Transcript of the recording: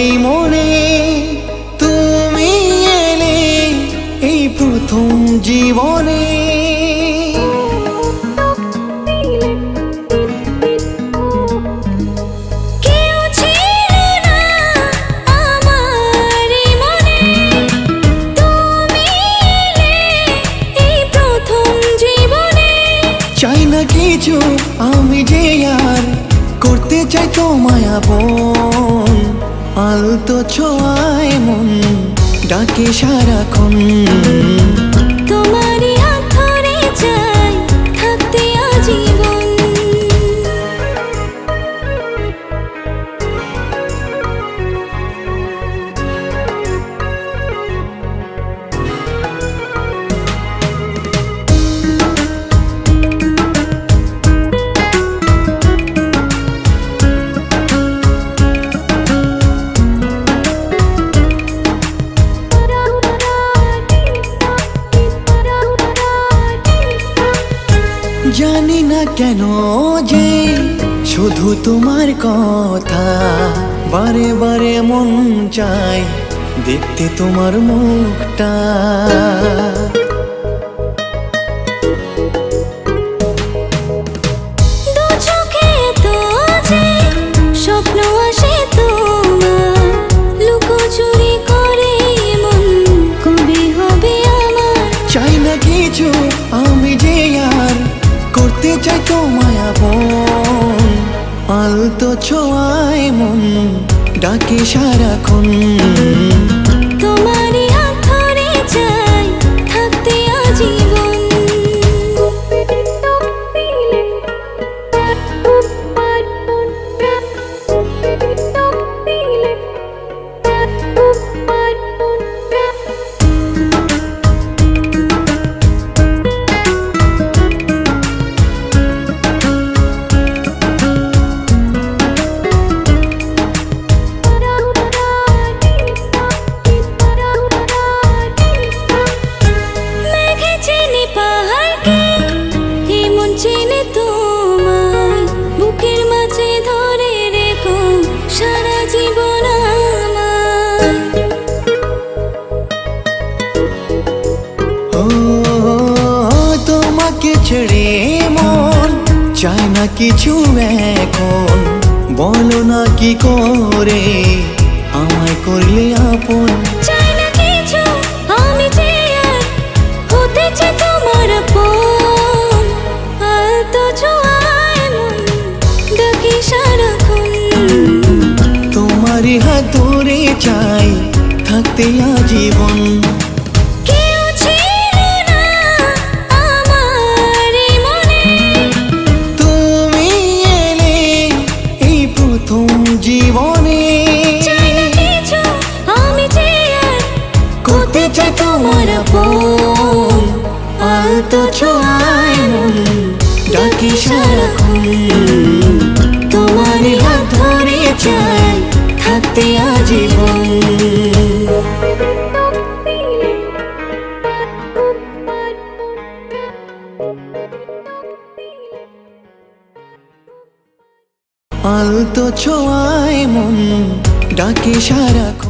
এই মনে তুমি এলে এই প্রথম জীবনে। চাই না কিছু আমি যে আর করতে চাই তোমায় আপন, আলতো ছোঁয়ায় মন ডাকে সারাক্ষণ। তোমারই হাত ধরে চাই থাকতে আজীবন। জানি না কেন যে শুধু তোমার কথা বারে বারে মন চায় দেখতে তোমার মুখটা। দু চোখে তো যে স্বপ্ন আসে তোমার, লুকোচুরি করে মন কবে হবে আমার। চাই না কিছু আমি যে আর করতে চাই তোমায় আপন, আলতো ছোঁয়ায় মন ডাকে সারাক্ষণ। তোমারই হাত ধরে চাই থাকতে আজীবন। চেনে তোমার বুকের মাঝে ধরে রেখো সারা জীবন আমার। ও তোমাকে ছেড়ে মন চায় না কিছু এখন, বলো না কি করে আমায় করলে আপন। চাই না কিছু আমি যে আর হতে চাই তোমার আপন, আলতো ছোঁয়ায় মন ডাকে সারাক্ষণ। তোমারই হাত ধরে চাই থাকতে আজীবন। কেউ ছিল না আমার এই মনে, তুমি এলে এই প্রথম জীবনে। চাই না কিছু আমি যে আর করতে চাই তোমার আপন, আলতো ছোঁয়ায় মন ডাকে সারাক্ষণ। তোমারই হাত ধরে চাই থাকতে আজীবন। আলতো ছোঁয়ায় মন ডাকে সারাক্ষণ।